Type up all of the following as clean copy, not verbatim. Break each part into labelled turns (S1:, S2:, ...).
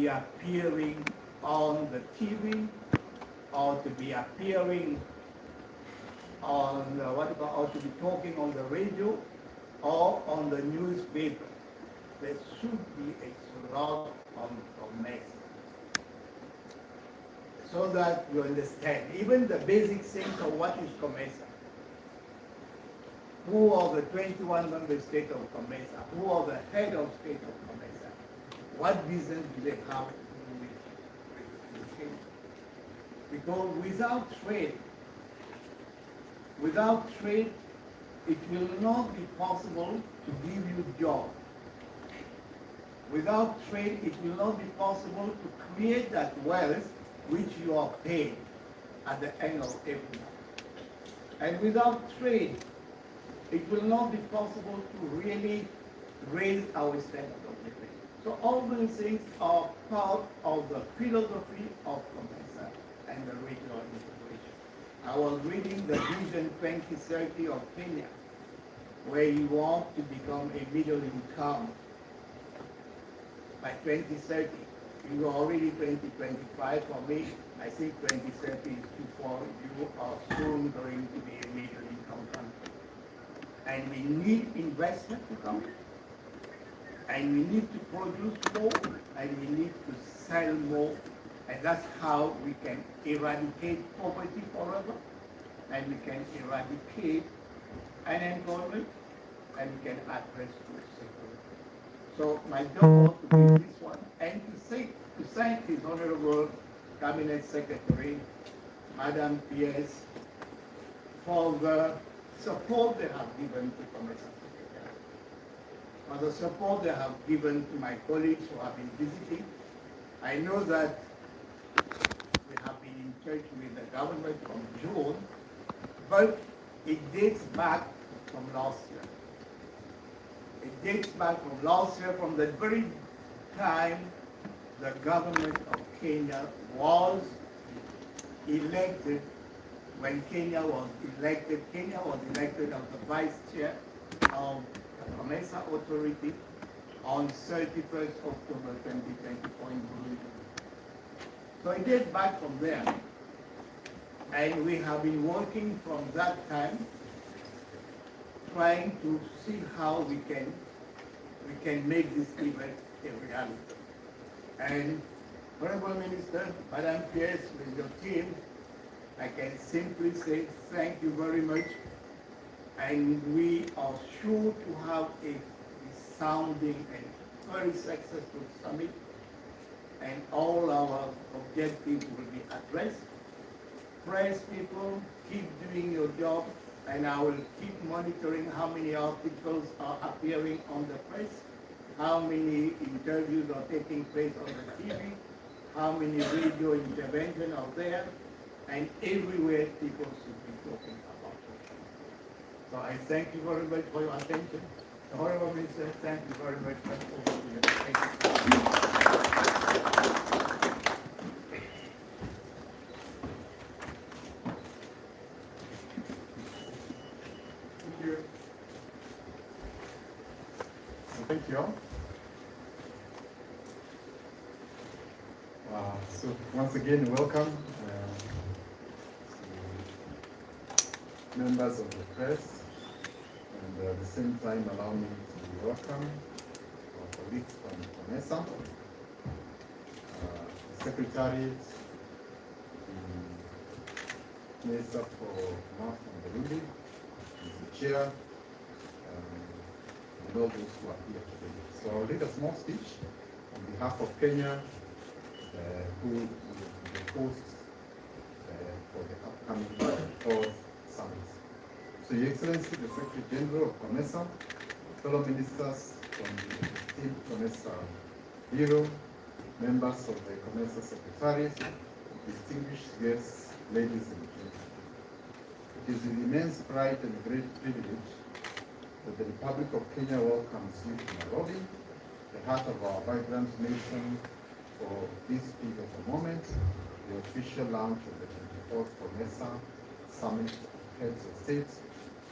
S1: be appearing on the TV or to be appearing on or to be talking on the radio or on the newspaper. There should be a slot on Comesa, so that you understand even the basic sense of what is Comesa. Who are the 21 member states of Comesa? Who are the head of state of Comesa? What business do they have to do with Kenya? Because without trade, it will not be possible to give you jobs. Without trade, it will not be possible to create that wealth which you are paid at the end of every month. And without trade, it will not be possible to really raise our standard of living. So all these things are part of the philosophy of Comesa and the regional integration. I was reading the Vision 2030 of Kenya, where you want to become a middle income by 2030. You are already 2025 for me. I think 2030 is too far. You are soon going to be a middle income country. And we need investment to come. And we need to produce more. And we need to sell more. And that's how we can eradicate poverty forever. And we can eradicate unemployment. And we can address food security. So my job was to be this one, and to thank His Honorable Cabinet Secretary, Madam P.S., for the support they have given to Comesa Secretary, for the support they have given to my colleagues who have been visiting. I know that we have been in touch with the government from June, but it dates back from last year. It dates back from last year, from the very time the government of Kenya was elected. When Kenya was elected as the vice chair of the Comesa Authority on 31st October 2024 in Burundi. So it dates back from there. And we have been working from that time, trying to see how we can make this event a reality. And Honorable Minister, Madam P.S., with your team, I can simply say thank you very much. And we are sure to have a resounding and very successful summit. And all our objectives will be addressed. Press people, keep doing your job. And I will keep monitoring how many articles are appearing on the press, how many interviews are taking place on the TV, how many radio interventions are there, and everywhere people should be talking about it. So I thank you very much for your attention. The Honorable Minister, thank you very much for your attention.
S2: Thank you all. So once again, welcome to members of the press, and at the same time allow me to welcome our colleagues from Comesa, the Secretariat, the Minister for North and Burundi, the Chair, and all those who are here today. So I'll read a small speech on behalf of Kenya, who will be the host for the upcoming fourth summit. So Your Excellency, the Secretary General of Comesa, fellow ministers from the esteemed Comesa Bureau, members of the Comesa Secretariat, distinguished guests, ladies and gentlemen. It is with immense pride and great privilege that the Republic of Kenya welcomes you to Nairobi, the heart of our vibrant nation, for this pivotal moment, the official launch of the 24th Comesa Summit of Heads of State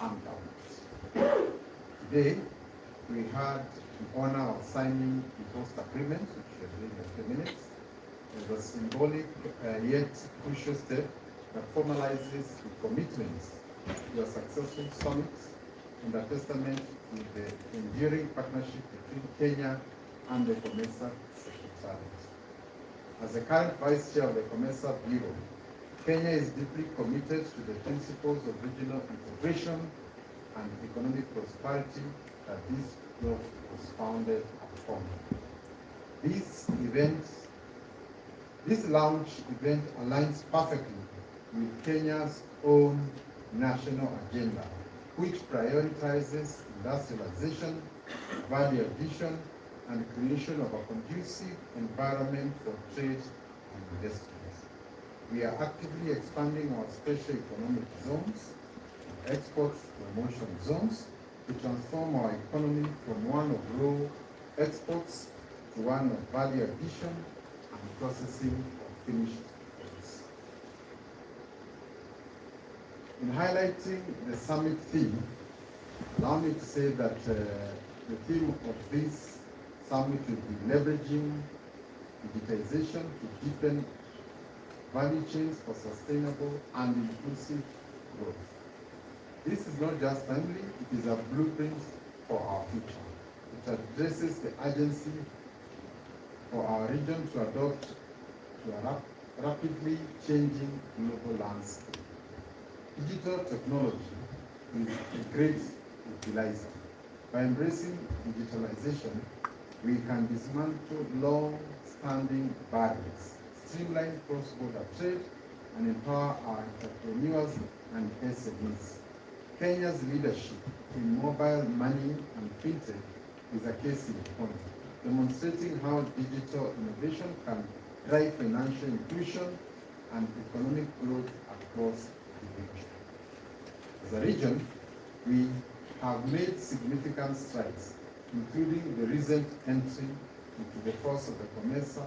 S2: and Government. Today, we had the honor of signing the host agreement, which we are doing in a few minutes, symbolic yet crucial step that formalizes the commitments to a successful summit and a testament to the enduring partnership between Kenya and the Comesa Secretariat. As the current Vice Chair of the Comesa Bureau, Kenya is deeply committed to the principles of regional integration and economic prosperity that this bloc was founded upon. This launch event aligns perfectly with Kenya's own national agenda, which prioritizes industrialization, value addition, and creation of a conducive environment for trade and investment. We are actively expanding our special economic zones, export promotion zones, to transform our economy from one of raw exports to one of value addition and processing of finished goods. In highlighting the summit theme, allow me to say that the theme of this summit will be leveraging digitization to deepen value chains for sustainable and inclusive growth. This is not just timely, it is a blueprint for our future. It addresses the urgency for our region to adopt to a rapidly changing global landscape. Digital technology is a great utilizer. By embracing digitalization, we can dismantle long-standing barriers, streamline cross-border trade, and empower our entrepreneurs and SMEs. Kenya's leadership in mobile money and fintech is a case in point, demonstrating how digital innovation can drive financial inclusion and economic growth across the region. As a region, we have made significant strides, including the recent entry into the force of the Comesa,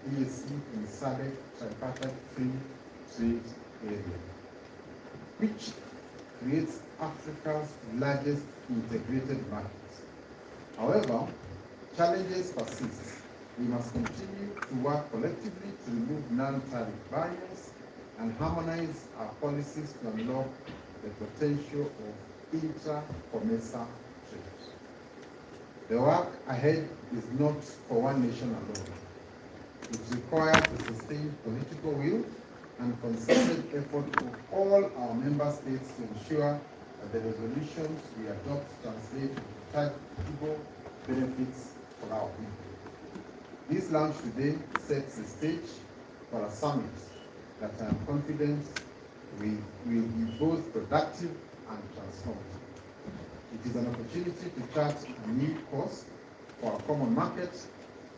S2: EAC, and SADC tripartite free trade area, which creates Africa's largest integrated market. However, challenges persist. We must continue to work collectively to remove non-tariff barriers and harmonize our policies to unlock the potential of intra-Comesa trade. The work ahead is not for one nation alone. It requires a sustained political will and concerted effort of all our member states to ensure that the resolutions we adopt translate into tangible benefits for our people. This launch today sets the stage for a summit that I am confident will be both productive and transformative. It is an opportunity to chart a new course for our common market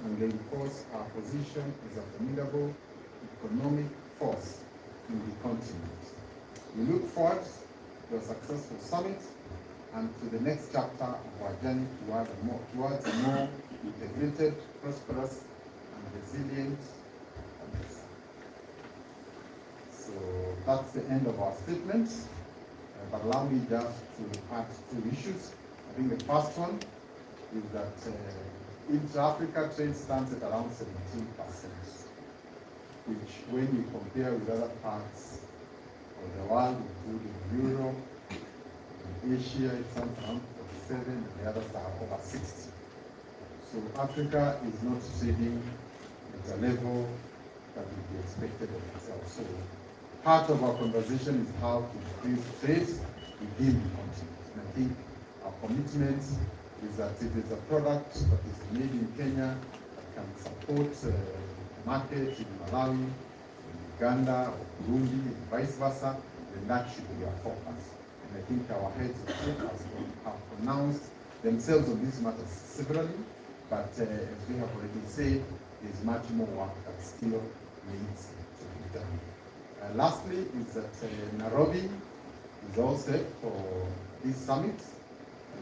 S2: and reinforce our position as a formidable economic force in the continent. We look forward to a successful summit and to the next chapter of our journey towards a more integrated, prosperous, and resilient Comesa. So that's the end of our statement. But allow me just to add two issues. I think the first one is that intra-Africa trade stands at around 17%, which when you compare with other parts of the world, including Europe, in Asia, it stands around 47, and the others are over 60. So Africa is not trading at a level that would be expected of itself. So part of our conversation is how to increase trade within the continent. And I think our commitment is that if it's a product that is made in Kenya that can support the market in Malawi, in Uganda, or Burundi, and vice versa, then that should be our focus. And I think our heads of state have pronounced themselves on these matters severally, but as we have already said, there's much more work that still needs to be done. Lastly, is that Nairobi is all set for this summit.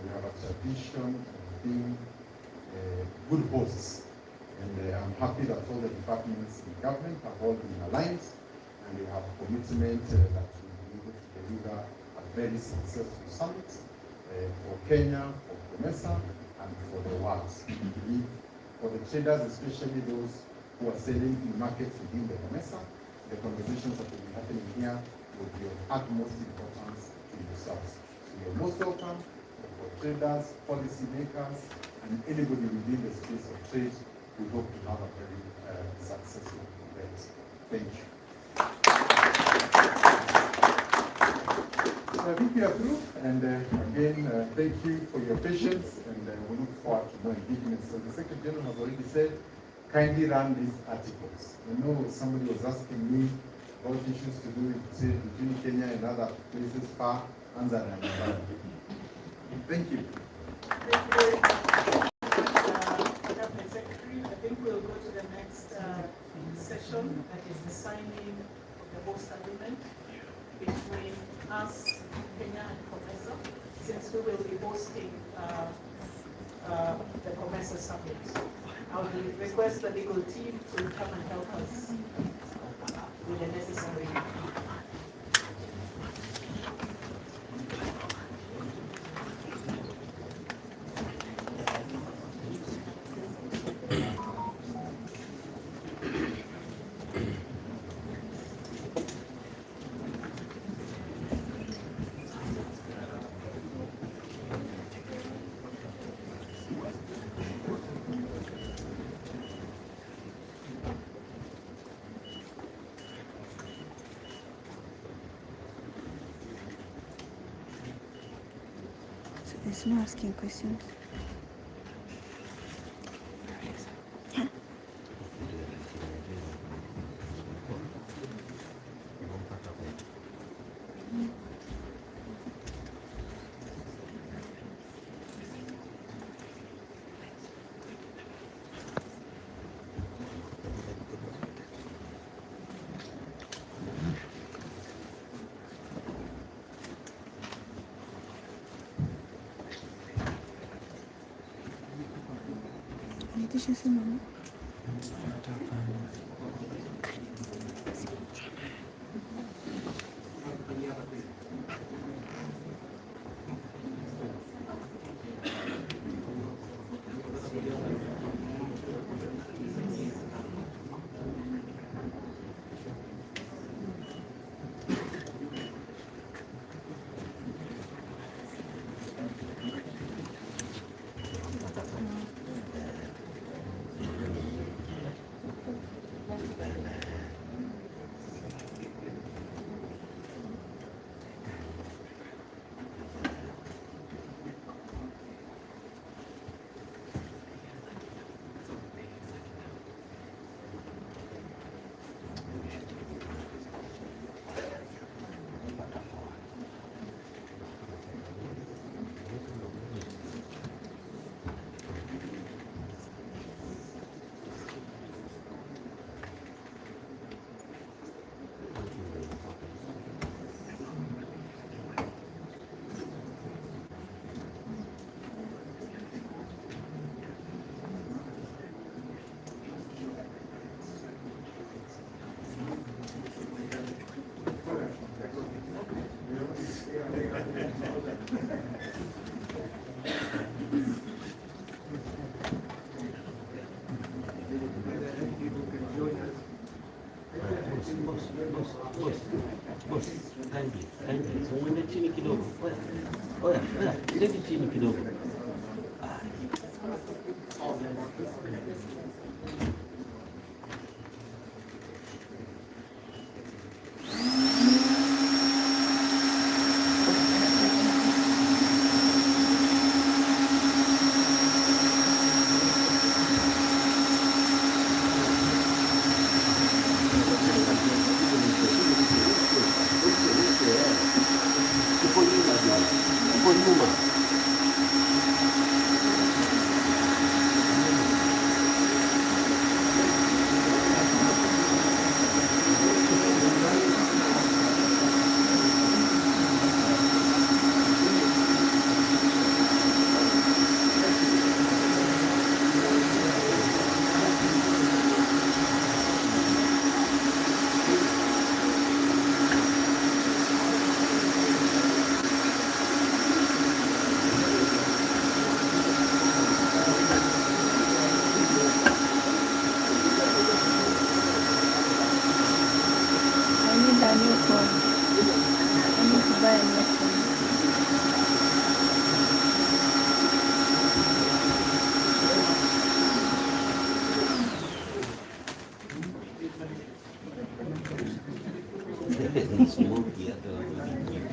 S2: We have a tradition of being good hosts, and I'm happy that all the departments in government have all been aligned, and we have a commitment that we will be able to deliver a very successful summit for Kenya, for Comesa, and for the world. We believe for the traders, especially those who are selling in markets within the Comesa. The conversations that will be happening here will be of utmost importance to yourselves. So you're most welcome for traders, policy makers, and anybody within the space of trade. We hope to have a very successful event. Thank you. So I think we are through, and again, thank you for your patience, and we look forward to more engagement. So the Secretary General has already said, kindly run these articles. I know somebody was asking me about issues to do with trade between Kenya and other places far, and thank you.
S3: Thank you very much, Cabinet Secretary. I think we'll go to the next session, that is the signing of the host agreement between us, Kenya, and Comesa, since we will be hosting the Comesa Summit. I will request the legal team to come and help us with the necessary.
S4: There's no asking questions. Nitisha simu.
S5: Mwende chini kidogo. Oya, leti chini kidogo. Uko nyuma. Smoky hata wawili.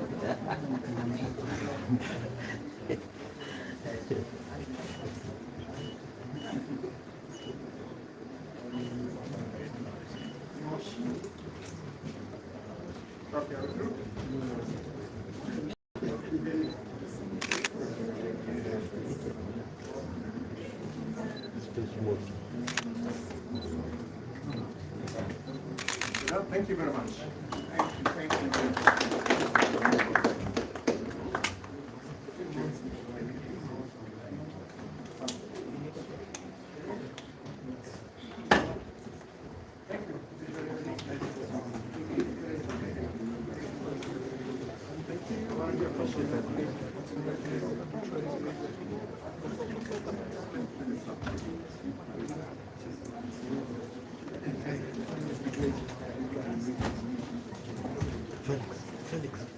S2: Well, thank you very much.
S1: Thank you.
S2: Thank you.